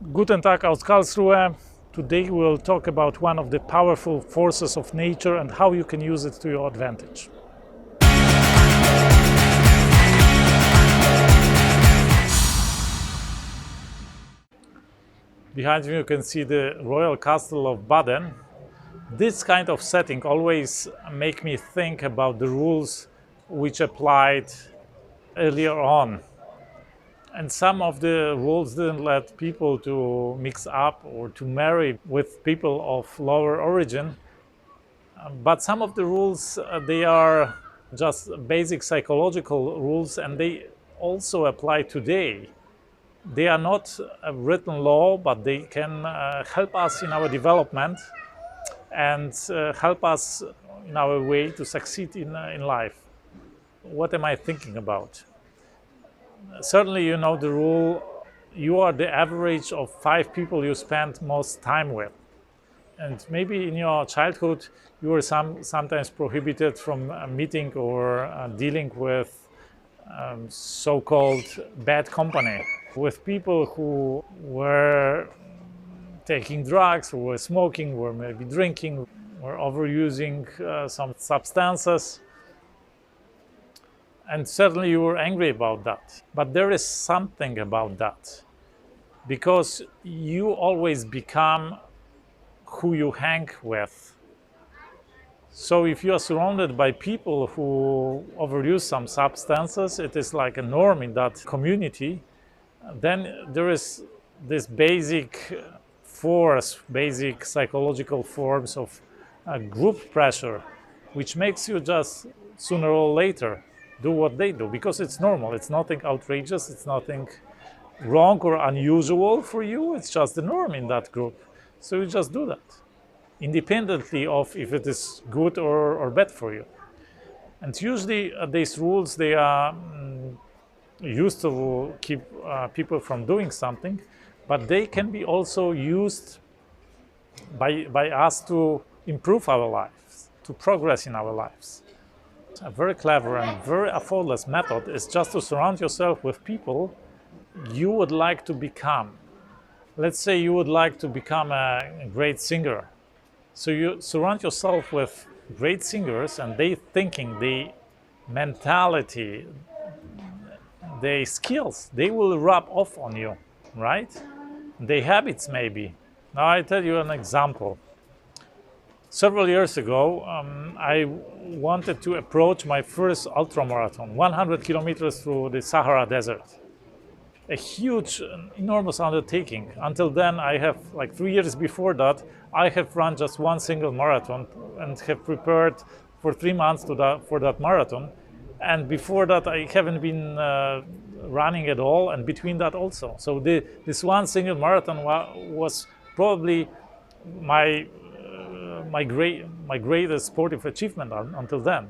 Guten Tag aus Karlsruhe. Today we will talk about one of the powerful forces of nature and how you can use it to your advantage. Behind me you can see the royal castle of Baden. This kind of setting always make me think about the rules which applied earlier on. And some of the rules didn't let people to mix up or to marry with people of lower origin. But some of the rules, they are just basic psychological rules, and they also apply today. They are not a written law, but they can help us in our development and help us in our way to succeed in life. What am I thinking about? Certainly, you know the rule, you are the average of 5 people you spend most time with. And maybe in your childhood, you were sometimes prohibited from meeting or dealing with so-called bad company, with people who were taking drugs, who were smoking, were maybe drinking, were overusing some substances. And certainly you were angry about that. But there is something about that, because you always become who you hang with. So if you are surrounded by people who overuse some substances, it is like a norm in that community, then there is this basic force, basic psychological forms of group pressure, which makes you just sooner or later do what they do, because it's normal. It's nothing outrageous, it's nothing wrong or unusual for you, it's just the norm in that group. So you just do that, independently of if it is good or bad for you. And usually these rules, they are used to keep people from doing something, but they can be also used by us to improve our lives, to progress in our lives. A very clever and very effortless method is just to surround yourself with people you would like to become. Let's say you would like to become a great singer. So you surround yourself with great singers, and they thinking, the mentality, their skills, they will rub off on you, right? Their habits maybe. Now I tell you an example. Several years ago, I wanted to approach my first ultramarathon, 100 kilometers through the Sahara Desert. A huge, enormous undertaking. Until then, I have, like 3 years before that, I have run just one single marathon and have prepared for 3 months for that marathon. And before that, I haven't been running at all, and between that also. So this one single marathon was probably my greatest sportive achievement until then.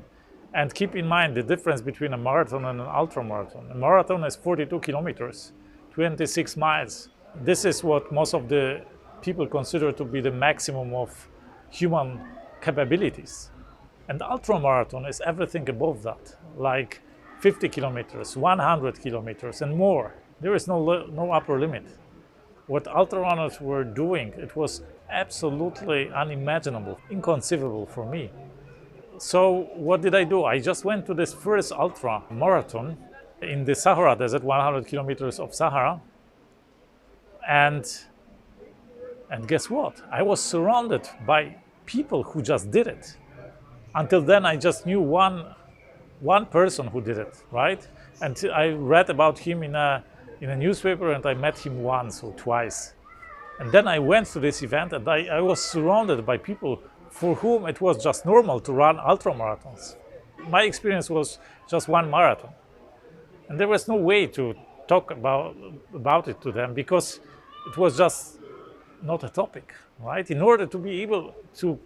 And keep in mind the difference between a marathon and an ultramarathon. A marathon is 42 kilometers, 26 miles. This is what most of the people consider to be the maximum of human capabilities. And ultramarathon is everything above that, like 50 kilometers, 100 kilometers and more. There is no upper limit. What ultrarunners were doing, it was absolutely unimaginable, inconceivable for me. So what did I do? I just went to this first ultra marathon in the Sahara Desert, 100 kilometers of Sahara. And guess what? I was surrounded by people who just did it. Until then, I just knew one person who did it, right? And I read about him in a newspaper, and I met him once or twice. And then I went to this event, and I was surrounded by people for whom it was just normal to run ultramarathons. My experience was just one marathon. And there was no way to talk about it to them, because it was just not a topic, right? In order to be able to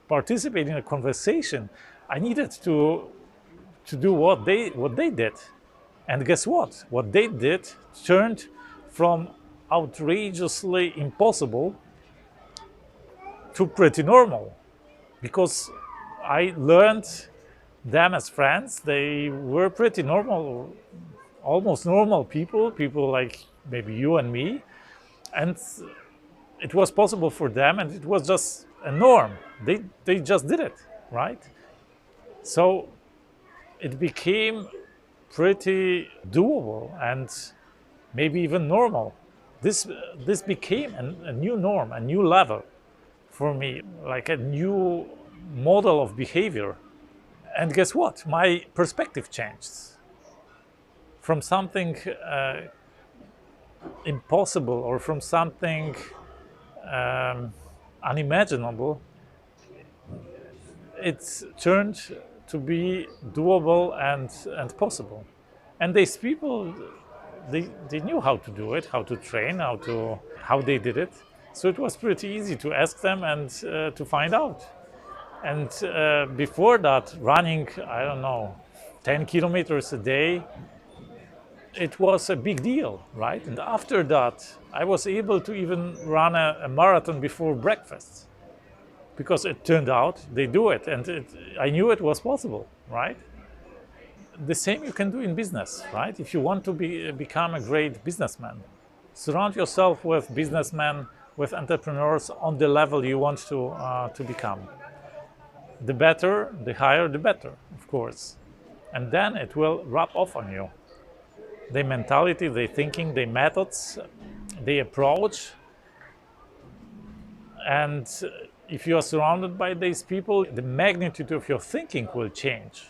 participate in a conversation, I needed to do what they did. And guess what? What they did turned from outrageously impossible to pretty normal, because I learned them as friends. They were pretty normal, almost normal people like maybe you and me. And it was possible for them, and it was just a norm. They just did it, right? So it became pretty doable and maybe even normal. This became a new norm, a new level for me, like a new model of behavior. And guess what? My perspective changed from something impossible or from something unimaginable. It turned to be doable and possible. And these people, they knew how to do it, how to train, how they did it. So it was pretty easy to ask them and to find out. And before that, running, I don't know, 10 kilometers a day, it was a big deal, right? And after that, I was able to even run a marathon before breakfast, because it turned out they do it, and I knew it was possible, right? The same you can do in business, right? If you want to become a great businessman, surround yourself with businessmen, with entrepreneurs on the level you want to become. The better, the higher, the better, of course. And then it will rub off on you. Their mentality, their thinking, their methods, their approach. And if you are surrounded by these people, the magnitude of your thinking will change.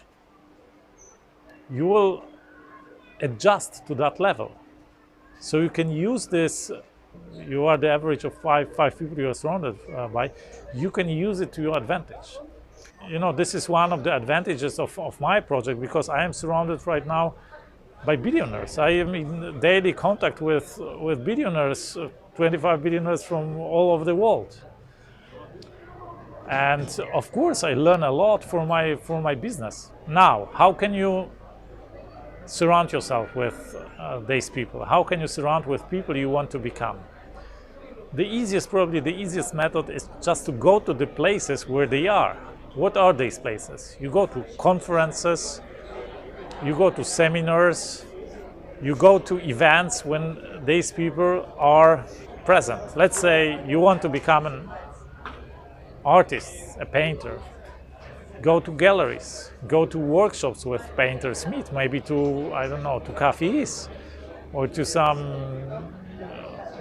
You will adjust to that level. So you can use this, you are the average of five people you are surrounded by, you can use it to your advantage. You know, this is one of the advantages of my project, because I am surrounded right now by billionaires. I am in daily contact with billionaires, 25 billionaires from all over the world. And of course, I learn a lot from my business. Now, how can you surround yourself with these people? How can you surround with people you want to become? Probably the easiest method is just to go to the places where they are. What are these places? You go to conferences, you go to seminars, you go to events when these people are present. Let's say you want to become an artist, a painter. Go to galleries, go to workshops with painters, meet maybe to, I don't know, to cafes or to some,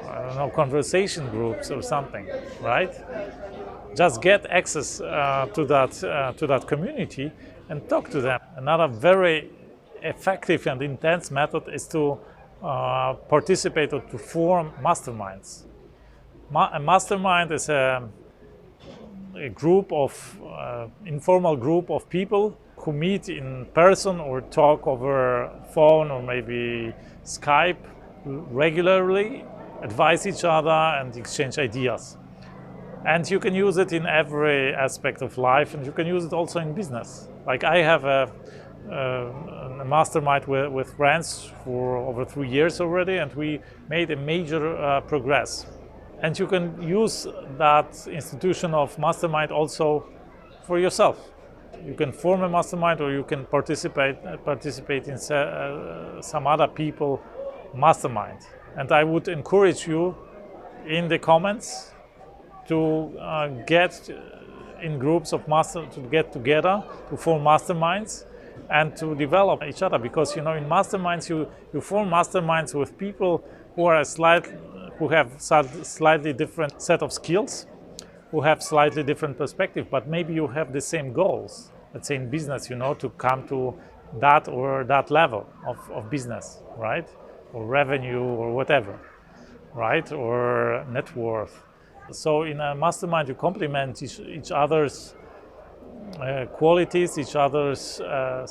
I don't know, conversation groups or something, right? Just get access to that community and talk to them. Another very effective and intense method is to participate or to form masterminds. A mastermind is a group of informal group of people who meet in person or talk over phone or maybe Skype regularly, advise each other and exchange ideas. And you can use it in every aspect of life, and you can use it also in business. Like I have a mastermind with friends for over 3 years already, and we made a major progress. And you can use that institution of mastermind also for yourself. You can form a mastermind, or you can participate in some other people mastermind. And I would encourage you in the comments to get in groups of to get together, to form masterminds and to develop each other. Because, you know, in masterminds, you form masterminds with people who have slightly different set of skills, who have slightly different perspective, but maybe you have the same goals. Let's say in business, you know, to come to that or that level of business, right? Or revenue or whatever, right? Or net worth. So in a mastermind, you complement each other's qualities, each other's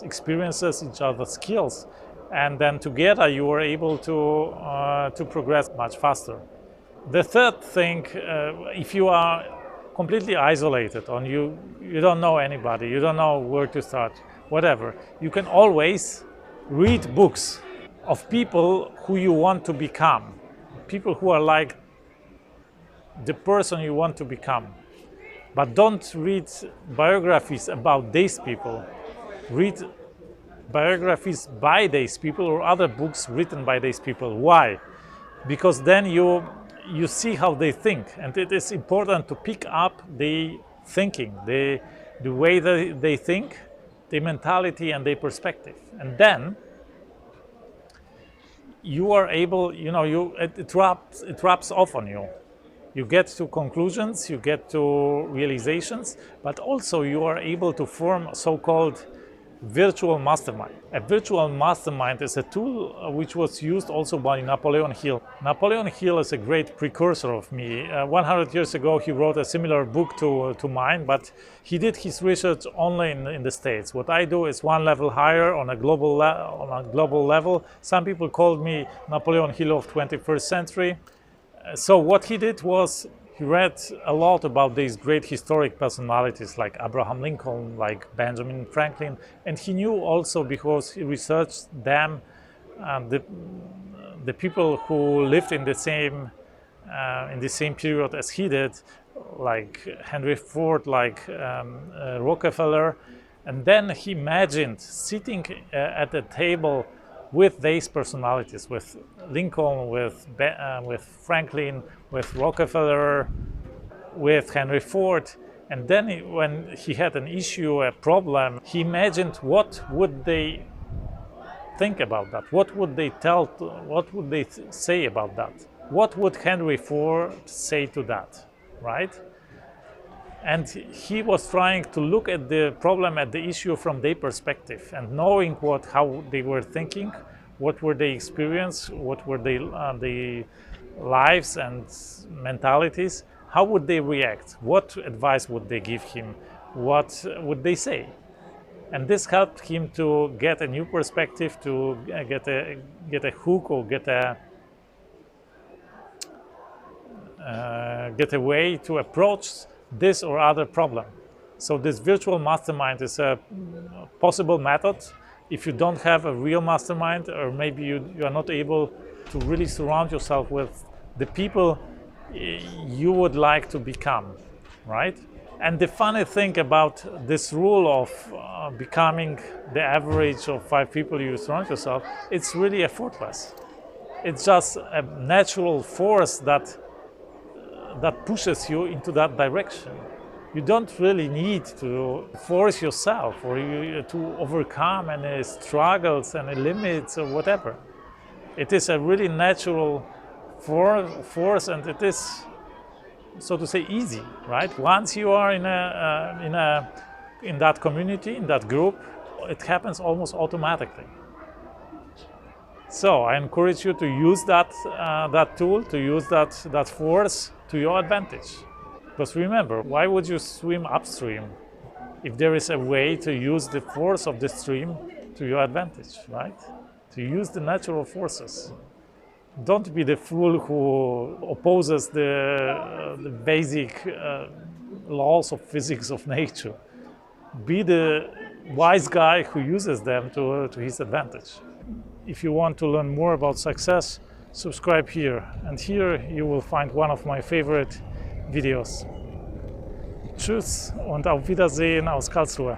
experiences, each other's skills. And then together you are able to progress much faster. The third thing, if you are completely isolated and you don't know anybody, you don't know where to start, whatever, you can always read books of people who you want to become, people who are like the person you want to become. But don't read biographies about these people. Read biographies by these people or other books written by these people. Why? Because then you you see how they think, and it is important to pick up the thinking, the way they think, the mentality and their perspective, and then you are able, it rubs off on you. You get to conclusions, you get to realizations, but also you are able to form a so-called virtual mastermind. A virtual mastermind is a tool which was used also by Napoleon Hill. Napoleon Hill is a great precursor of me. 100 years ago he wrote a similar book to mine, but he did his research only in the States. What I do is one level higher on a global level. Some people called me Napoleon Hill of 21st century. So what he did was he read a lot about these great historic personalities like Abraham Lincoln, like Benjamin Franklin, and he knew also, because he researched them, the people who lived in the same period as he did, like Henry Ford, like Rockefeller, and then he imagined sitting at the table with these personalities, with Lincoln, with Franklin, with Rockefeller, with Henry Ford, and then when he had an issue, a problem, he imagined what would they think about that, what would they say about that, what would Henry Ford say to that, right? And he was trying to look at the problem, at the issue from their perspective, and knowing how they were thinking, what were their experience, what were their lives and mentalities, how would they react, what advice would they give him, what would they say. And this helped him to get a new perspective, to get a hook, or get a way to approach this or other problem. So this virtual mastermind is a possible method if you don't have a real mastermind, or maybe you are not able to really surround yourself with the people you would like to become, right? And the funny thing about this rule of becoming the average of 5 people you surround yourself, it's really effortless. It's just a natural force that pushes you into that direction. You don't really need to force yourself or to overcome any struggles and limits or whatever. It is a really natural force, and it is, so to say, easy, right? Once you are in that community, in that group, it happens almost automatically. So I encourage you to use that tool, to use that force to your advantage. Because remember, why would you swim upstream if there is a way to use the force of the stream to your advantage, right? To use the natural forces. Don't be the fool who opposes the basic laws of physics of nature. Be the wise guy who uses them to his advantage. If you want to learn more about success, subscribe here. And here you will find one of my favorite Videos. Tschüss und auf Wiedersehen aus Karlsruhe.